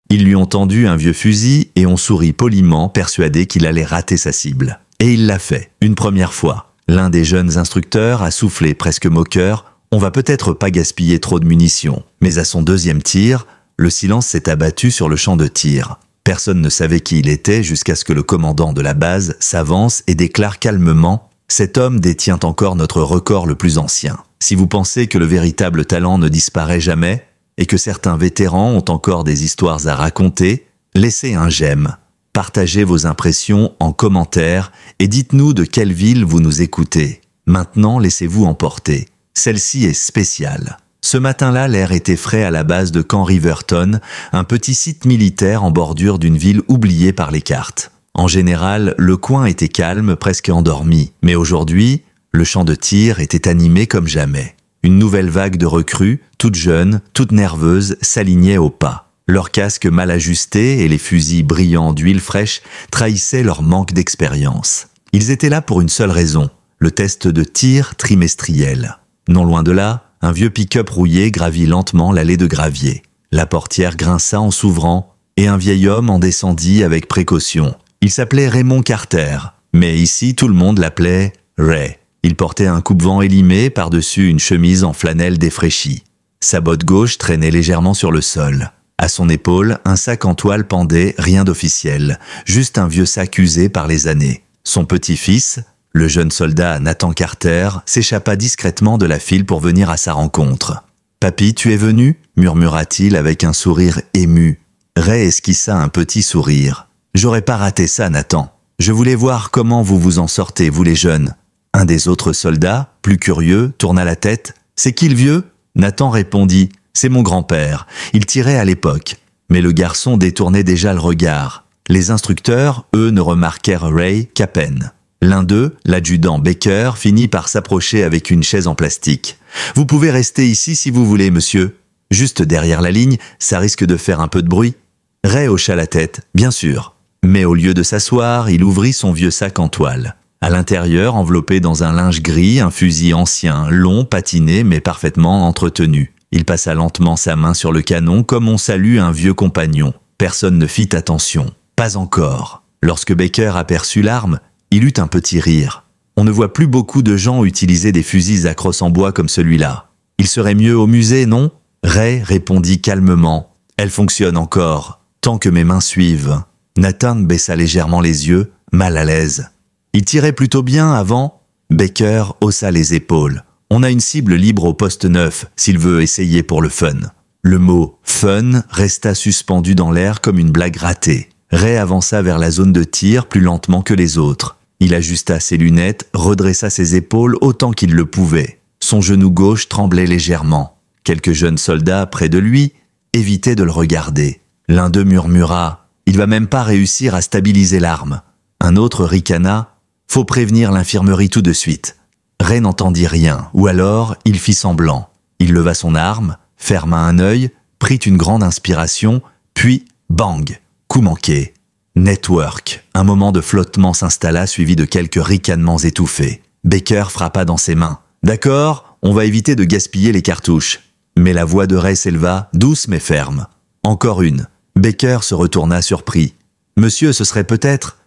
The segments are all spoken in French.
Ils lui ont tendu un vieux fusil et ont souri poliment, persuadés qu'il allait rater sa cible. Et il l'a fait, une première fois. L'un des jeunes instructeurs a soufflé presque moqueur « On va peut-être pas gaspiller trop de munitions ». Mais à son deuxième tir, le silence s'est abattu sur le champ de tir. Personne ne savait qui il était jusqu'à ce que le commandant de la base s'avance et déclare calmement « Cet homme détient encore notre record le plus ancien. Si vous pensez que le véritable talent ne disparaît jamais et que certains vétérans ont encore des histoires à raconter, laissez un j'aime. Partagez vos impressions en commentaire et dites-nous de quelle ville vous nous écoutez. Maintenant, laissez-vous emporter. Celle-ci est spéciale. Ce matin-là, l'air était frais à la base de Camp Riverton, un petit site militaire en bordure d'une ville oubliée par les cartes. En général, le coin était calme, presque endormi. Mais aujourd'hui, le champ de tir était animé comme jamais. Une nouvelle vague de recrues, toutes jeunes, toutes nerveuses, s'alignait au pas. Leurs casques mal ajustés et les fusils brillants d'huile fraîche trahissaient leur manque d'expérience. Ils étaient là pour une seule raison, le test de tir trimestriel. Non loin de là, un vieux pick-up rouillé gravit lentement l'allée de gravier. La portière grinça en s'ouvrant et un vieil homme en descendit avec précaution. Il s'appelait Raymond Carter, mais ici tout le monde l'appelait Ray. Il portait un coupe-vent élimé par-dessus une chemise en flanelle défraîchie. Sa botte gauche traînait légèrement sur le sol. À son épaule, un sac en toile pendait, rien d'officiel, juste un vieux sac usé par les années. Son petit-fils, le jeune soldat Nathan Carter, s'échappa discrètement de la file pour venir à sa rencontre. « Papy, tu es venu ?» murmura-t-il avec un sourire ému. Ray esquissa un petit sourire. « J'aurais pas raté ça, Nathan. Je voulais voir comment vous vous en sortez, vous les jeunes. » Un des autres soldats, plus curieux, tourna la tête. « C'est qui le vieux ?» Nathan répondit. « C'est mon grand-père. Il tirait à l'époque. » Mais le garçon détournait déjà le regard. Les instructeurs, eux, ne remarquèrent Ray qu'à peine. L'un d'eux, l'adjudant Baker, finit par s'approcher avec une chaise en plastique. « Vous pouvez rester ici si vous voulez, monsieur. Juste derrière la ligne, ça risque de faire un peu de bruit. » Ray hocha la tête, bien sûr. Mais au lieu de s'asseoir, il ouvrit son vieux sac en toile. À l'intérieur, enveloppé dans un linge gris, un fusil ancien, long, patiné, mais parfaitement entretenu. Il passa lentement sa main sur le canon comme on salue un vieux compagnon. Personne ne fit attention. Pas encore. Lorsque Baker aperçut l'arme, il eut un petit rire. On ne voit plus beaucoup de gens utiliser des fusils à crosse en bois comme celui-là. Il serait mieux au musée, non ? Ray répondit calmement. Elle fonctionne encore, tant que mes mains suivent. Nathan baissa légèrement les yeux, mal à l'aise. Il tirait plutôt bien avant. Baker haussa les épaules. On a une cible libre au poste 9, s'il veut essayer pour le fun. Le mot « fun » resta suspendu dans l'air comme une blague ratée. Ray avança vers la zone de tir plus lentement que les autres. Il ajusta ses lunettes, redressa ses épaules autant qu'il le pouvait. Son genou gauche tremblait légèrement. Quelques jeunes soldats près de lui évitaient de le regarder. L'un d'eux murmura « Il va même pas réussir à stabiliser l'arme ». Un autre ricana « Faut prévenir l'infirmerie tout de suite ». Ray n'entendit rien, ou alors il fit semblant. Il leva son arme, ferma un œil, prit une grande inspiration, puis bang, coup manqué. Network. Un moment de flottement s'installa suivi de quelques ricanements étouffés. Baker frappa dans ses mains. « D'accord, on va éviter de gaspiller les cartouches. » Mais la voix de Ray s'éleva, douce mais ferme. Encore une. Baker se retourna surpris. « Monsieur, ce serait peut-être… »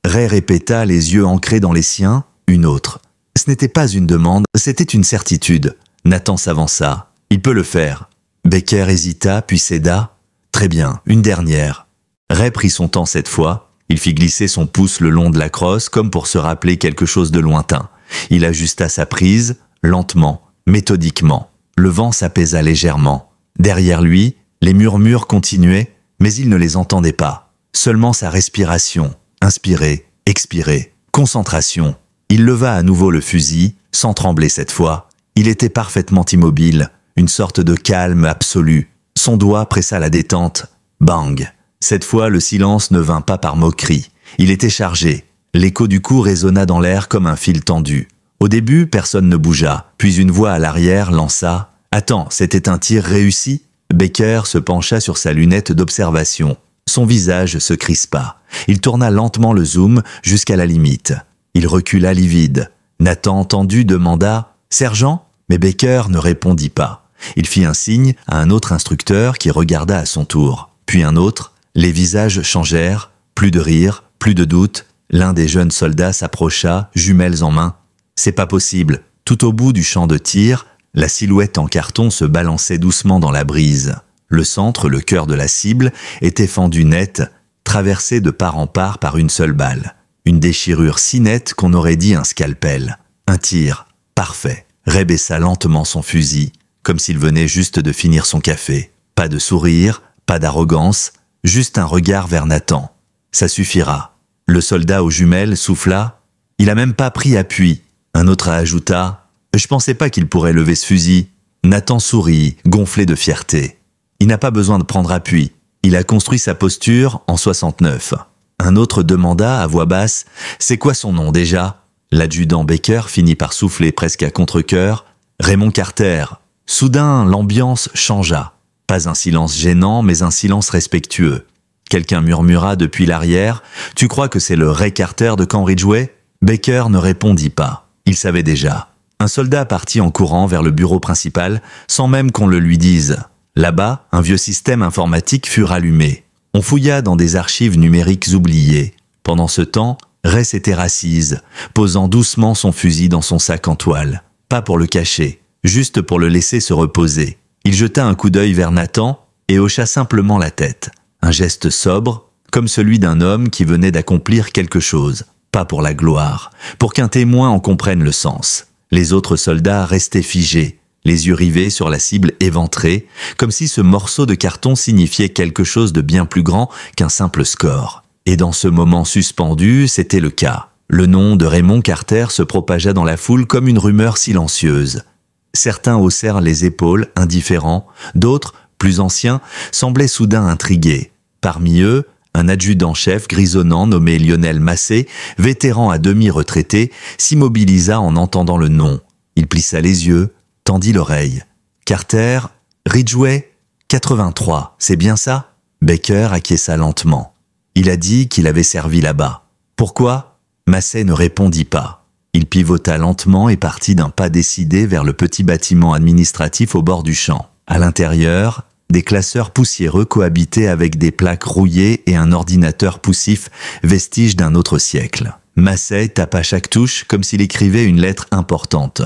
Ray répéta, les yeux ancrés dans les siens, une autre. Ce n'était pas une demande, c'était une certitude. Nathan s'avança. « Il peut le faire. » Baker hésita, puis céda. « Très bien, une dernière. » Ray prit son temps cette fois. Il fit glisser son pouce le long de la crosse comme pour se rappeler quelque chose de lointain. Il ajusta sa prise, lentement, méthodiquement. Le vent s'apaisa légèrement. Derrière lui, les murmures continuaient, mais il ne les entendait pas. Seulement sa respiration. Inspirer, expirer, concentration. Il leva à nouveau le fusil, sans trembler cette fois. Il était parfaitement immobile, une sorte de calme absolu. Son doigt pressa la détente. Bang! Cette fois, le silence ne vint pas par moquerie. Il était chargé. L'écho du coup résonna dans l'air comme un fil tendu. Au début, personne ne bougea. Puis une voix à l'arrière lança « Attends, c'était un tir réussi ?» Baker se pencha sur sa lunette d'observation. Son visage se crispa. Il tourna lentement le zoom jusqu'à la limite. Il recula livide. Nathan, tendu, demanda « Sergent ?» Mais Baker ne répondit pas. Il fit un signe à un autre instructeur qui regarda à son tour. Puis un autre. Les visages changèrent, plus de rire, plus de doute. L'un des jeunes soldats s'approcha, jumelles en main. « C'est pas possible !» Tout au bout du champ de tir, la silhouette en carton se balançait doucement dans la brise. Le centre, le cœur de la cible, était fendu net, traversé de part en part par une seule balle. Une déchirure si nette qu'on aurait dit un scalpel. Un tir, parfait. Ray baissa lentement son fusil, comme s'il venait juste de finir son café. Pas de sourire, pas d'arrogance, juste un regard vers Nathan. Ça suffira. Le soldat aux jumelles souffla. Il a même pas pris appui. Un autre ajouta « Je pensais pas qu'il pourrait lever ce fusil. » Nathan sourit, gonflé de fierté. Il n'a pas besoin de prendre appui. Il a construit sa posture en 69. Un autre demanda à voix basse « C'est quoi son nom déjà ?» L'adjudant Baker finit par souffler presque à contre-cœur « Raymond Carter. » Soudain, l'ambiance changea. Pas un silence gênant, mais un silence respectueux. Quelqu'un murmura depuis l'arrière « Tu crois que c'est le Ray Carter de Camp Ridgway ?» Baker ne répondit pas. Il savait déjà. Un soldat partit en courant vers le bureau principal, sans même qu'on le lui dise. Là-bas, un vieux système informatique fut rallumé. On fouilla dans des archives numériques oubliées. Pendant ce temps, Ray s'était rassise, posant doucement son fusil dans son sac en toile. Pas pour le cacher, juste pour le laisser se reposer. Il jeta un coup d'œil vers Nathan et hocha simplement la tête. Un geste sobre, comme celui d'un homme qui venait d'accomplir quelque chose. Pas pour la gloire, pour qu'un témoin en comprenne le sens. Les autres soldats restaient figés, les yeux rivés sur la cible éventrée, comme si ce morceau de carton signifiait quelque chose de bien plus grand qu'un simple score. Et dans ce moment suspendu, c'était le cas. Le nom de Raymond Carter se propagea dans la foule comme une rumeur silencieuse. Certains haussèrent les épaules, indifférents, d'autres, plus anciens, semblaient soudain intrigués. Parmi eux, un adjudant-chef grisonnant nommé Lionel Massé, vétéran à demi retraité, s'immobilisa en entendant le nom. Il plissa les yeux, tendit l'oreille. « Carter, Ridgway, 83, c'est bien ça ?» Baker acquiesça lentement. Il a dit qu'il avait servi là-bas. « Pourquoi ?» Massé ne répondit pas. Il pivota lentement et partit d'un pas décidé vers le petit bâtiment administratif au bord du champ. À l'intérieur, des classeurs poussiéreux cohabitaient avec des plaques rouillées et un ordinateur poussif, vestige d'un autre siècle. Massey tapa chaque touche comme s'il écrivait une lettre importante.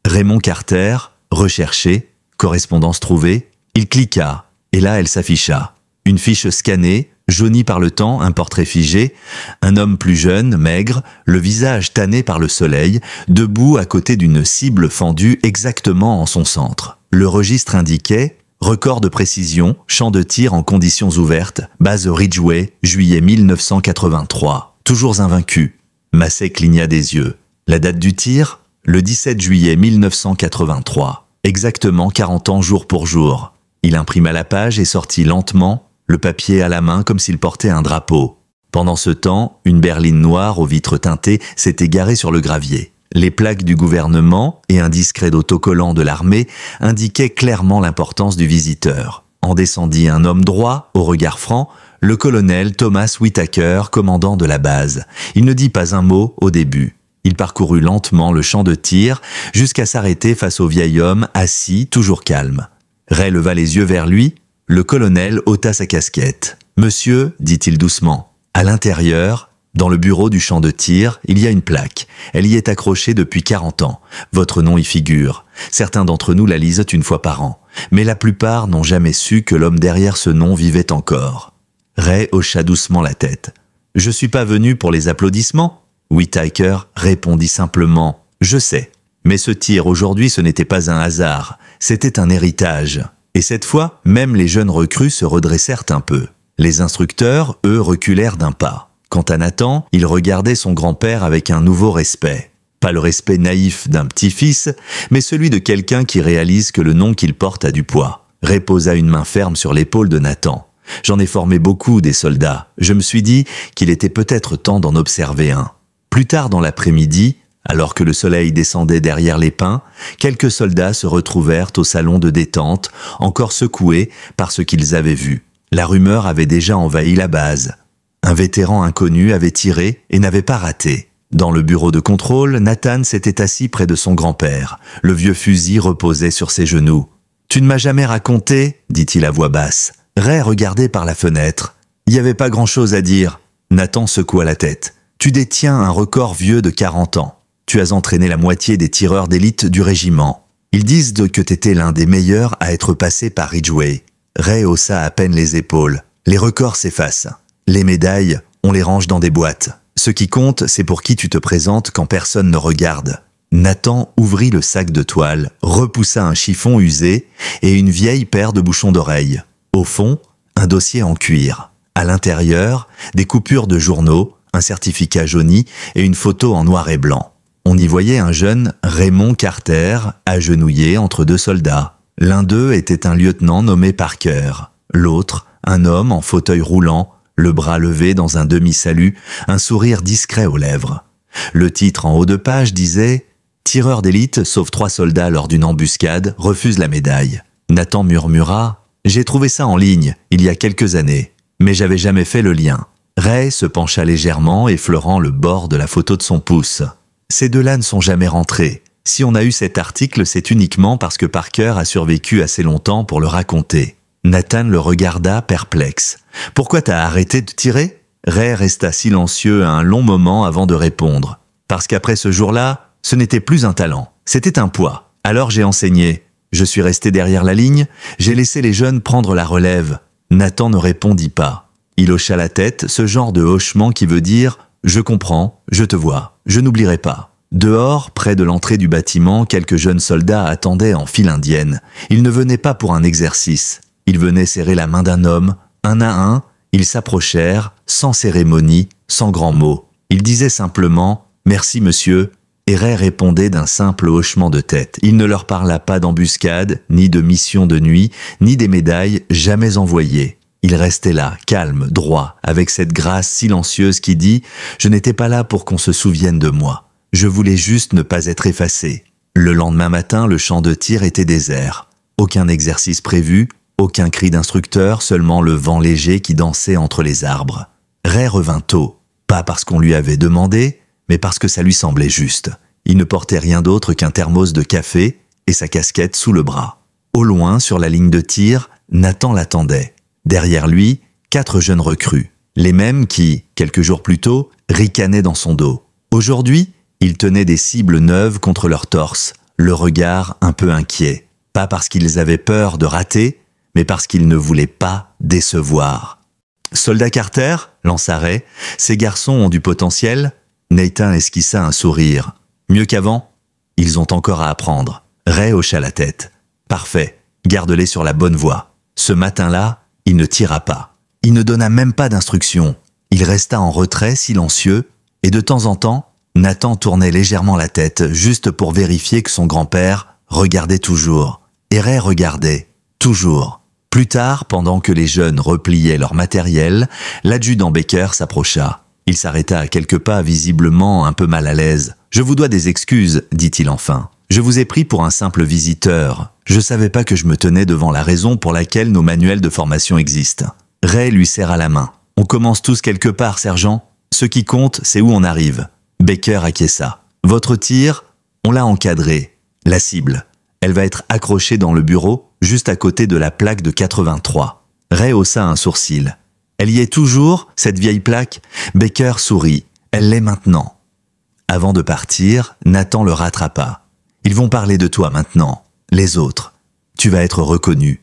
Raymond Carter, recherché, correspondance trouvée, il cliqua, et là elle s'afficha. Une fiche scannée, jaunie par le temps, un portrait figé, un homme plus jeune, maigre, le visage tanné par le soleil, debout à côté d'une cible fendue exactement en son centre. Le registre indiquait record de précision, champ de tir en conditions ouvertes, base Ridgway, juillet 1983. Toujours invaincu. Massey cligna des yeux. La date du tir ? Le 17 juillet 1983. Exactement 40 ans jour pour jour. Il imprima la page et sortit lentement, le papier à la main comme s'il portait un drapeau. Pendant ce temps, une berline noire aux vitres teintées s'était garée sur le gravier. Les plaques du gouvernement et un discret d'autocollant de l'armée indiquaient clairement l'importance du visiteur. En descendit un homme droit, au regard franc, le colonel Thomas Whitaker, commandant de la base. Il ne dit pas un mot au début. Il parcourut lentement le champ de tir jusqu'à s'arrêter face au vieil homme assis, toujours calme. Ray leva les yeux vers lui. Le colonel ôta sa casquette. « Monsieur, dit-il doucement, à l'intérieur, dans le bureau du champ de tir, il y a une plaque. Elle y est accrochée depuis 40 ans. Votre nom y figure. Certains d'entre nous la lisent une fois par an. Mais la plupart n'ont jamais su que l'homme derrière ce nom vivait encore. » Ray hocha doucement la tête. « Je suis pas venu pour les applaudissements ?» Whitaker répondit simplement « Je sais. Mais ce tir aujourd'hui, ce n'était pas un hasard. C'était un héritage. » Et cette fois, même les jeunes recrues se redressèrent un peu. Les instructeurs, eux, reculèrent d'un pas. Quant à Nathan, il regardait son grand-père avec un nouveau respect. Pas le respect naïf d'un petit-fils, mais celui de quelqu'un qui réalise que le nom qu'il porte a du poids. Ray posa une main ferme sur l'épaule de Nathan. J'en ai formé beaucoup des soldats. Je me suis dit qu'il était peut-être temps d'en observer un. Plus tard dans l'après-midi, alors que le soleil descendait derrière les pins, quelques soldats se retrouvèrent au salon de détente, encore secoués par ce qu'ils avaient vu. La rumeur avait déjà envahi la base. Un vétéran inconnu avait tiré et n'avait pas raté. Dans le bureau de contrôle, Nathan s'était assis près de son grand-père. Le vieux fusil reposait sur ses genoux. « Tu ne m'as jamais raconté ?» dit-il à voix basse. Ray regardait par la fenêtre. Il n'y avait pas grand-chose à dire. Nathan secoua la tête. Tu détiens un record vieux de 40 ans. Tu as entraîné la moitié des tireurs d'élite du régiment. Ils disent que t'étais l'un des meilleurs à être passé par Ridgway. Ray haussa à peine les épaules. Les records s'effacent. Les médailles, on les range dans des boîtes. Ce qui compte, c'est pour qui tu te présentes quand personne ne regarde. Nathan ouvrit le sac de toile, repoussa un chiffon usé et une vieille paire de bouchons d'oreilles. Au fond, un dossier en cuir. À l'intérieur, des coupures de journaux, un certificat jauni et une photo en noir et blanc. On y voyait un jeune Raymond Carter, agenouillé entre deux soldats. L'un d'eux était un lieutenant nommé Parker. L'autre, un homme en fauteuil roulant, le bras levé dans un demi-salut, un sourire discret aux lèvres. Le titre en haut de page disait « Tireur d'élite sauve 3 soldats lors d'une embuscade, refuse la médaille ». Nathan murmura « J'ai trouvé ça en ligne, il y a quelques années, mais j'avais jamais fait le lien ». Ray se pencha légèrement, effleurant le bord de la photo de son pouce. Ces deux-là ne sont jamais rentrés. Si on a eu cet article, c'est uniquement parce que Parker a survécu assez longtemps pour le raconter. Nathan le regarda perplexe. « Pourquoi t'as arrêté de tirer ?» Ray resta silencieux un long moment avant de répondre. « Parce qu'après ce jour-là, ce n'était plus un talent, c'était un poids. Alors j'ai enseigné. Je suis resté derrière la ligne, j'ai laissé les jeunes prendre la relève. » Nathan ne répondit pas. Il hocha la tête, ce genre de hochement qui veut dire « Je comprends, je te vois, je n'oublierai pas ». Dehors, près de l'entrée du bâtiment, quelques jeunes soldats attendaient en file indienne. Ils ne venaient pas pour un exercice. Ils venaient serrer la main d'un homme, un à un, ils s'approchèrent, sans cérémonie, sans grands mots. Ils disaient simplement « Merci monsieur », et Ray répondait d'un simple hochement de tête. Il ne leur parla pas d'embuscade, ni de mission de nuit, ni des médailles jamais envoyées. Il restait là, calme, droit, avec cette grâce silencieuse qui dit « Je n'étais pas là pour qu'on se souvienne de moi. Je voulais juste ne pas être effacé. » Le lendemain matin, le champ de tir était désert. Aucun exercice prévu, aucun cri d'instructeur, seulement le vent léger qui dansait entre les arbres. Ray revint tôt, pas parce qu'on lui avait demandé, mais parce que ça lui semblait juste. Il ne portait rien d'autre qu'un thermos de café et sa casquette sous le bras. Au loin, sur la ligne de tir, Nathan l'attendait. Derrière lui, 4 jeunes recrues, les mêmes qui, quelques jours plus tôt, ricanaient dans son dos. Aujourd'hui, ils tenaient des cibles neuves contre leur torse, le regard un peu inquiet. Pas parce qu'ils avaient peur de rater, mais parce qu'ils ne voulaient pas décevoir. « Soldat Carter » lança Ray, « ces garçons ont du potentiel ?» Nathan esquissa un sourire. « Mieux qu'avant ?» « Ils ont encore à apprendre. » Ray hocha la tête. « Parfait, garde-les sur la bonne voie. » Ce matin-là, il ne tira pas. Il ne donna même pas d'instructions. Il resta en retrait, silencieux, et de temps en temps, Nathan tournait légèrement la tête, juste pour vérifier que son grand-père regardait toujours. Et Ray regardait, toujours. Plus tard, pendant que les jeunes repliaient leur matériel, l'adjudant Baker s'approcha. Il s'arrêta à quelques pas, visiblement un peu mal à l'aise. « Je vous dois des excuses, dit-il enfin. Je vous ai pris pour un simple visiteur. Je savais pas que je me tenais devant la raison pour laquelle nos manuels de formation existent. » Ray lui serra la main. « On commence tous quelque part, sergent. Ce qui compte, c'est où on arrive. » Baker acquiesça. « Votre tir, on l'a encadré. La cible. Elle va être accrochée dans le bureau, juste à côté de la plaque de 83. » Ray haussa un sourcil. « Elle y est toujours, cette vieille plaque ?» Baker sourit. « Elle l'est maintenant. » Avant de partir, Nathan le rattrapa. « Ils vont parler de toi maintenant. Les autres. Tu vas être reconnu. »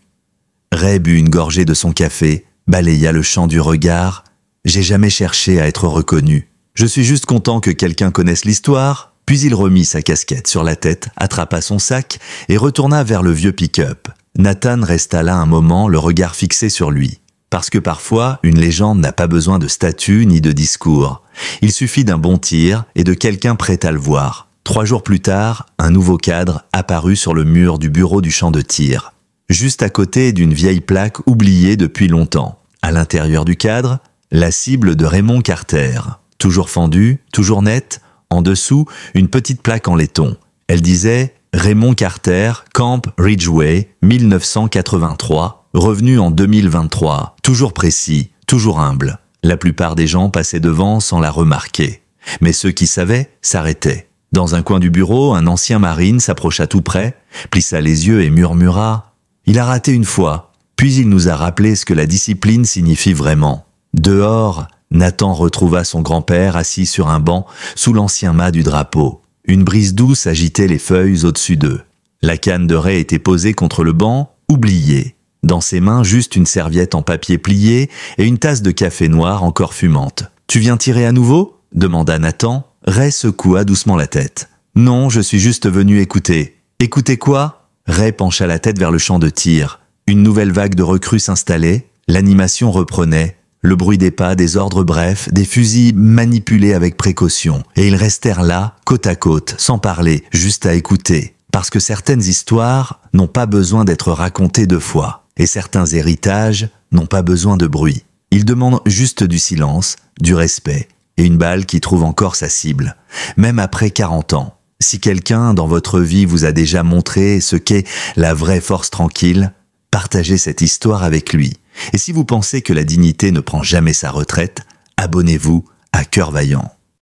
Ray but une gorgée de son café, balaya le champ du regard. « J'ai jamais cherché à être reconnu. Je suis juste content que quelqu'un connaisse l'histoire. » Puis il remit sa casquette sur la tête, attrapa son sac et retourna vers le vieux pick-up. Nathan resta là un moment, le regard fixé sur lui. Parce que parfois, une légende n'a pas besoin de statue ni de discours. Il suffit d'un bon tir et de quelqu'un prêt à le voir. 3 jours plus tard, un nouveau cadre apparut sur le mur du bureau du champ de tir, juste à côté d'une vieille plaque oubliée depuis longtemps. À l'intérieur du cadre, la cible de Raymond Carter. Toujours fendue, toujours nette, en dessous, une petite plaque en laiton. Elle disait « Raymond Carter, Camp Ridgway, 1983 ». Revenu en 2023, toujours précis, toujours humble. La plupart des gens passaient devant sans la remarquer. Mais ceux qui savaient s'arrêtaient. Dans un coin du bureau, un ancien marine s'approcha tout près, plissa les yeux et murmura « Il a raté une fois, puis il nous a rappelé ce que la discipline signifie vraiment. » Dehors, Nathan retrouva son grand-père assis sur un banc sous l'ancien mât du drapeau. Une brise douce agitait les feuilles au-dessus d'eux. La canne de raie était posée contre le banc, oubliée. Dans ses mains, juste une serviette en papier plié et une tasse de café noir encore fumante. « Tu viens tirer à nouveau ?» demanda Nathan. Ray secoua doucement la tête. « Non, je suis juste venu écouter. »« Écouter quoi ?» Ray pencha la tête vers le champ de tir. Une nouvelle vague de recrues s'installait, l'animation reprenait, le bruit des pas, des ordres brefs, des fusils manipulés avec précaution. Et ils restèrent là, côte à côte, sans parler, juste à écouter. Parce que certaines histoires n'ont pas besoin d'être racontées deux fois. Et certains héritages n'ont pas besoin de bruit. Ils demandent juste du silence, du respect, et une balle qui trouve encore sa cible, même après 40 ans. Si quelqu'un dans votre vie vous a déjà montré ce qu'est la vraie force tranquille, partagez cette histoire avec lui. Et si vous pensez que la dignité ne prend jamais sa retraite, abonnez-vous à Cœur Vaillant.